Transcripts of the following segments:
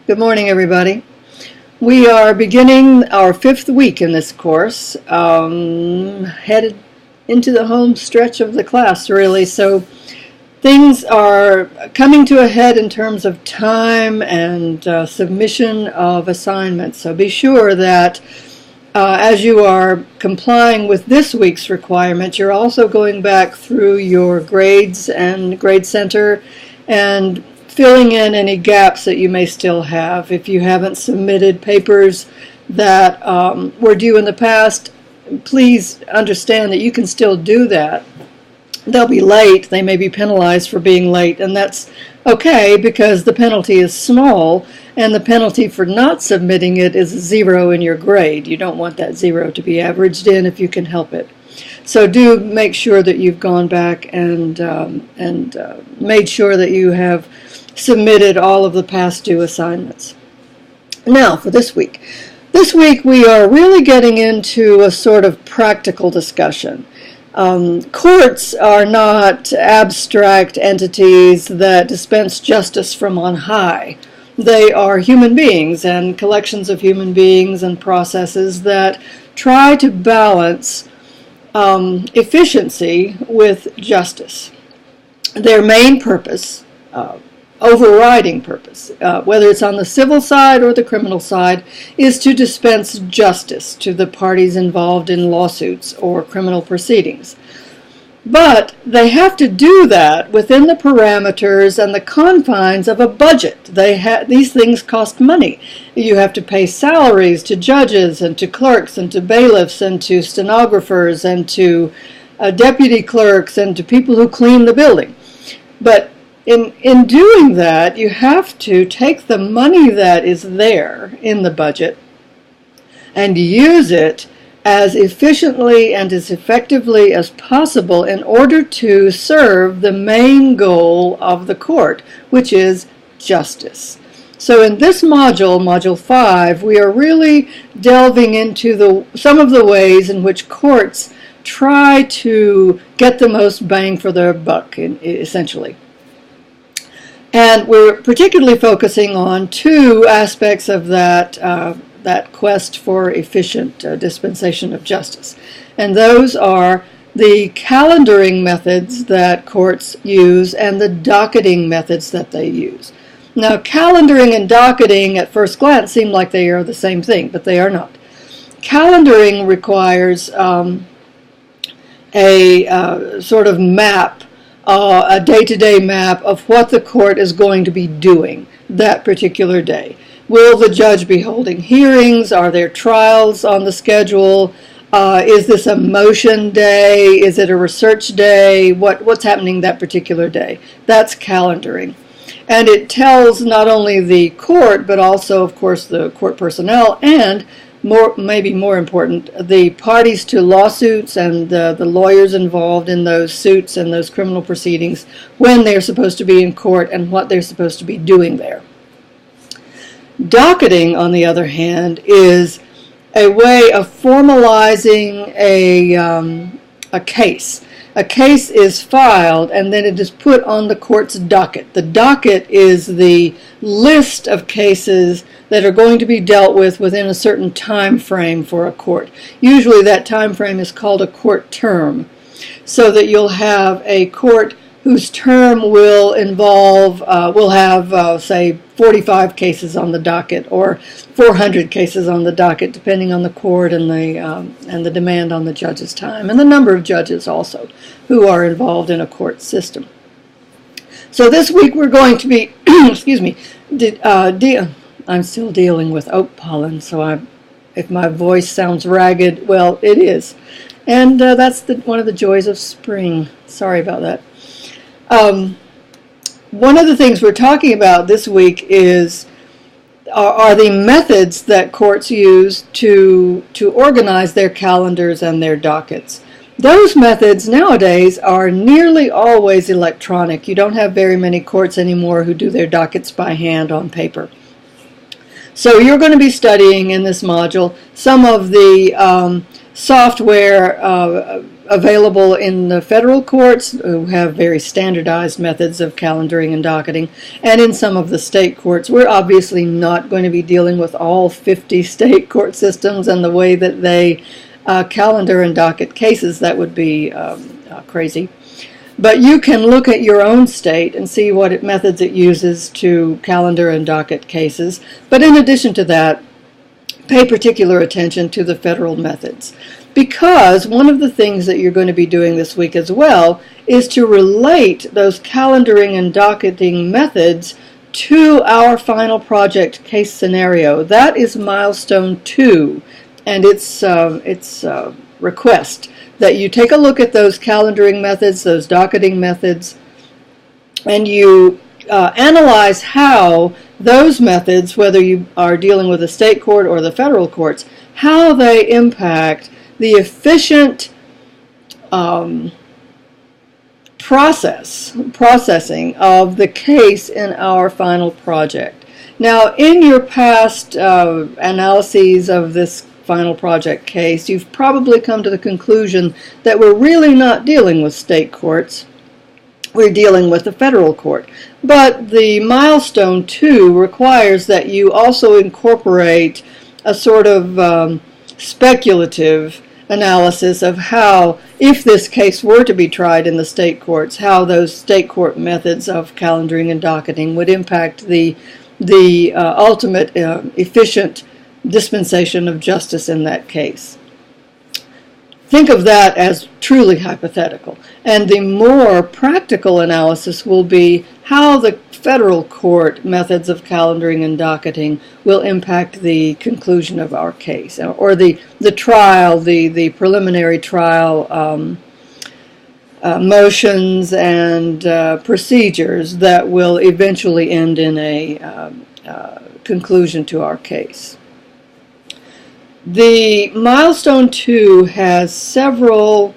Good morning, everybody. We are beginning our 5th week in this course, headed into the home stretch of the class, really. So things are coming to a head in terms of time and submission of assignments. So be sure that as you are complying with this week's requirements, you're also going back through your grades and grade center and filling in any gaps that you may still have. If you haven't submitted papers that were due in the past, please understand that you can still do that. They'll be late. They may be penalized for being late, and that's okay because the penalty is small, and the penalty for not submitting it is 0 in your grade. You don't want that 0 to be averaged in if you can help it. So do make sure that you've gone back and made sure that you have submitted all of the past due assignments. Now for this week. This week we are really getting into a sort of practical discussion. Courts are not abstract entities that dispense justice from on high. They are human beings and collections of human beings and processes that try to balance efficiency with justice. Their main purpose, overriding purpose, whether it's on the civil side or the criminal side, is to dispense justice to the parties involved in lawsuits or criminal proceedings. But they have to do that within the parameters and the confines of a budget. These things cost money. You have to pay salaries to judges and to clerks and to bailiffs and to stenographers and to deputy clerks and to people who clean the building. But in doing that, you have to take the money that is there in the budget and use it as efficiently and as effectively as possible in order to serve the main goal of the court, which is justice. So in this module, Module 5, we are really delving into some of the ways in which courts try to get the most bang for their buck, essentially. And we're particularly focusing on 2 aspects of that quest for efficient dispensation of justice. And those are the calendaring methods that courts use and the docketing methods that they use. Now, calendaring and docketing at first glance seem like they are the same thing, but they are not. Calendaring requires a sort of map, a day-to-day map of what the court is going to be doing that particular day. Will the judge be holding hearings? Are there trials on the schedule? Is this a motion day? Is it a research day? What's happening that particular day? That's calendaring. And it tells not only the court, but also, of course, the court personnel and, maybe more important, the parties to lawsuits and the lawyers involved in those suits and those criminal proceedings when they're supposed to be in court and what they're supposed to be doing there. Docketing, on the other hand, is a way of formalizing a case. A case is filed and then it is put on the court's docket. The docket is the list of cases that are going to be dealt with within a certain time frame for a court. Usually that time frame is called a court term, so that you'll have a court whose term will have, say, 45 cases on the docket or 400 cases on the docket, depending on the court and the demand on the judge's time, and the number of judges also who are involved in a court system. So this week we're going to be, excuse me, I'm still dealing with oak pollen, so if my voice sounds ragged, well, it is. And that's one of the joys of spring. Sorry about that. One of the things we're talking about this week are the methods that courts use to organize their calendars and their dockets. Those methods nowadays are nearly always electronic. You don't have very many courts anymore who do their dockets by hand on paper. So you're going to be studying in this module some of the software available in the federal courts, who have very standardized methods of calendaring and docketing, and in some of the state courts. We're obviously not going to be dealing with all 50 state court systems and the way that they calendar and docket cases. That would be crazy. But you can look at your own state and see what methods it uses to calendar and docket cases. But in addition to that, pay particular attention to the federal methods. Because one of the things that you're going to be doing this week as well is to relate those calendaring and docketing methods to our final project case scenario. That is milestone 2, and its request that you take a look at those calendaring methods, those docketing methods, and you analyze how those methods, whether you are dealing with the state court or the federal courts, how they impact the efficient processing of the case in our final project. Now, in your past analyses of this final project case, you've probably come to the conclusion that we're really not dealing with state courts. We're dealing with the federal court. But the milestone 2 requires that you also incorporate a sort of speculative analysis of how, if this case were to be tried in the state courts, how those state court methods of calendaring and docketing would impact the ultimate efficient dispensation of justice in that case. Think of that as truly hypothetical. And the more practical analysis will be how the federal court methods of calendaring and docketing will impact the conclusion of our case, or the trial, the preliminary trial motions and procedures that will eventually end in a conclusion to our case. The milestone 2 has several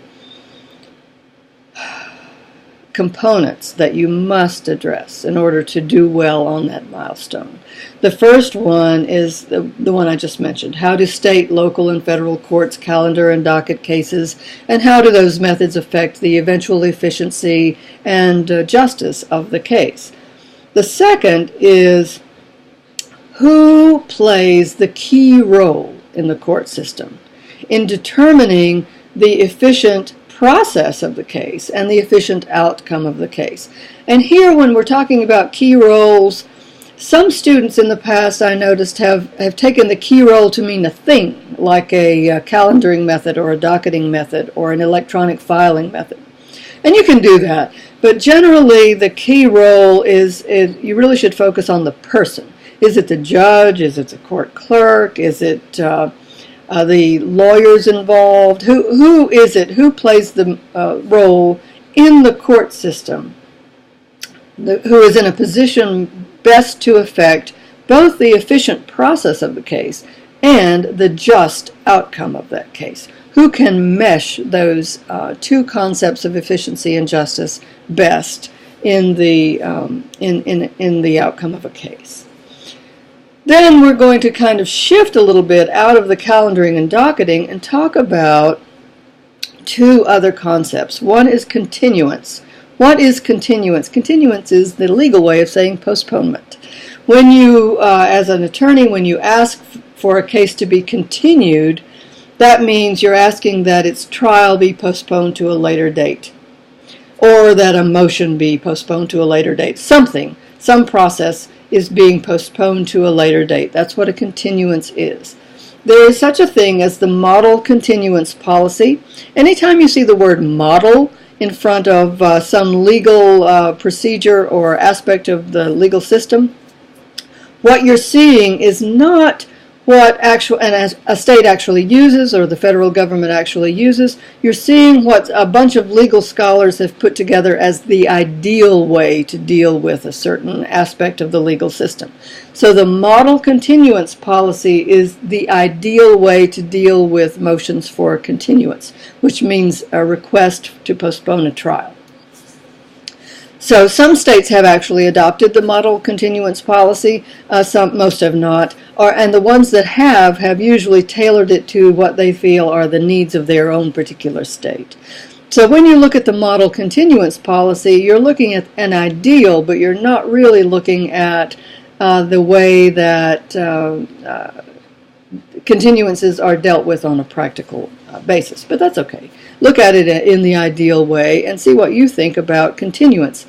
components that you must address in order to do well on that milestone. The first one is the one I just mentioned: how do state, local, and federal courts calendar and docket cases, and how do those methods affect the eventual efficiency and justice of the case. The second is who plays the key role in the court system in determining the efficient process of the case and the efficient outcome of the case. And here, when we're talking about key roles, some students in the past, I noticed, have taken the key role to mean a thing, like a calendaring method or a docketing method or an electronic filing method. And you can do that, but generally the key role is you really should focus on the person. Is it the judge? Is it the court clerk? Is it the lawyers involved? Who is it? Who plays the role in the court system? Who is in a position best to affect both the efficient process of the case and the just outcome of that case? Who can mesh those two concepts of efficiency and justice best in the outcome of a case? Then we're going to kind of shift a little bit out of the calendaring and docketing and talk about two other concepts. One is continuance. What is continuance? Continuance is the legal way of saying postponement. When you, as an attorney, when you ask for a case to be continued, that means you're asking that its trial be postponed to a later date, or that a motion be postponed to a later date. Some process is being postponed to a later date. That's what a continuance is. There is such a thing as the model continuance policy. Anytime you see the word model in front of some legal procedure or aspect of the legal system, what you're seeing is not what a state actually uses or the federal government actually uses. You're seeing what a bunch of legal scholars have put together as the ideal way to deal with a certain aspect of the legal system. So the model continuance policy is the ideal way to deal with motions for continuance, which means a request to postpone a trial. So some states have actually adopted the model continuance policy, most have not, and the ones that have usually tailored it to what they feel are the needs of their own particular state. So when you look at the model continuance policy, you're looking at an ideal, but you're not really looking at the way that continuances are dealt with on a practical basis. But that's okay. Look at it in the ideal way and see what you think about continuance.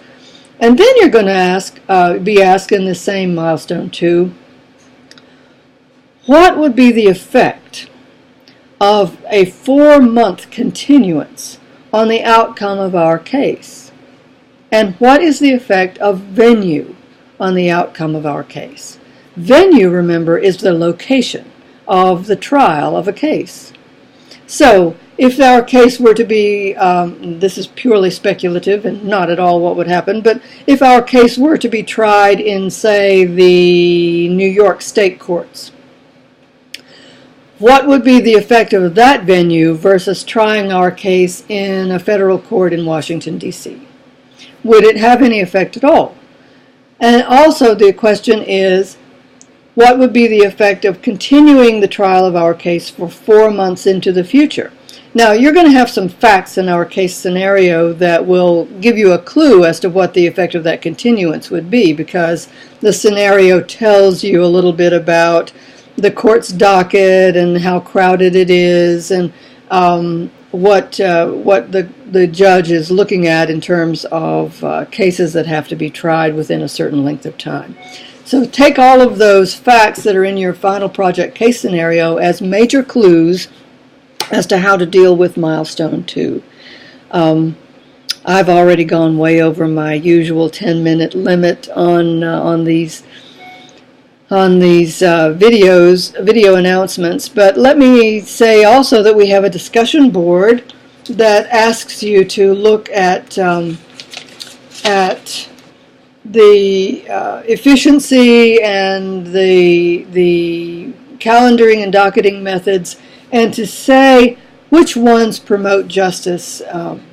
And then you're going to be asking the same milestone 2, what would be the effect of a 4-month continuance on the outcome of our case? And what is the effect of venue on the outcome of our case? Venue, remember, is the location of the trial of a case. So, if our case were to be, this is purely speculative and not at all what would happen, but if our case were to be tried in, say, the New York State courts, what would be the effect of that venue versus trying our case in a federal court in Washington, D.C.? Would it have any effect at all? And also the question is, what would be the effect of continuing the trial of our case for 4 months into the future? Now, you're going to have some facts in our case scenario that will give you a clue as to what the effect of that continuance would be, because the scenario tells you a little bit about the court's docket and how crowded it is, and what the judge is looking at in terms of cases that have to be tried within a certain length of time. So take all of those facts that are in your final project case scenario as major clues as to how to deal with milestone 2. I've already gone way over my usual 10-minute limit on these video announcements, but let me say also that we have a discussion board that asks you to look at the efficiency and the calendaring and docketing methods, and to say which ones promote justice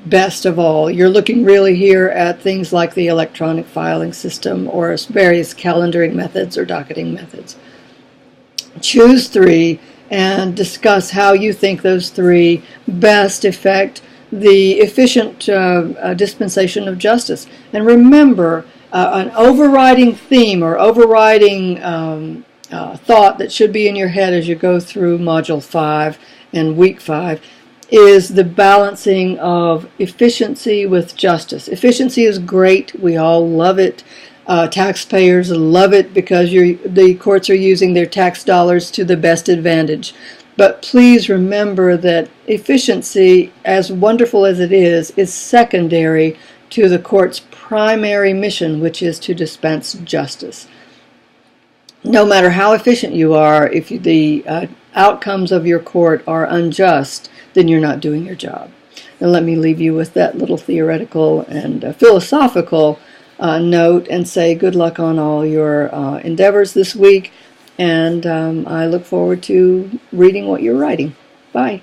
best of all. You're looking really here at things like the electronic filing system or various calendaring methods or docketing methods. Choose 3 and discuss how you think those 3 best affect the efficient dispensation of justice. And remember, an overriding theme or overriding thought that should be in your head as you go through Module 5 and Week 5 is the balancing of efficiency with justice. Efficiency is great. We all love it. Taxpayers love it because the courts are using their tax dollars to the best advantage. But please remember that efficiency, as wonderful as it is secondary to the court's primary mission, which is to dispense justice. No matter how efficient you are, if the outcomes of your court are unjust, then you're not doing your job. And let me leave you with that little theoretical and philosophical note and say good luck on all your endeavors this week. And I look forward to reading what you're writing. Bye.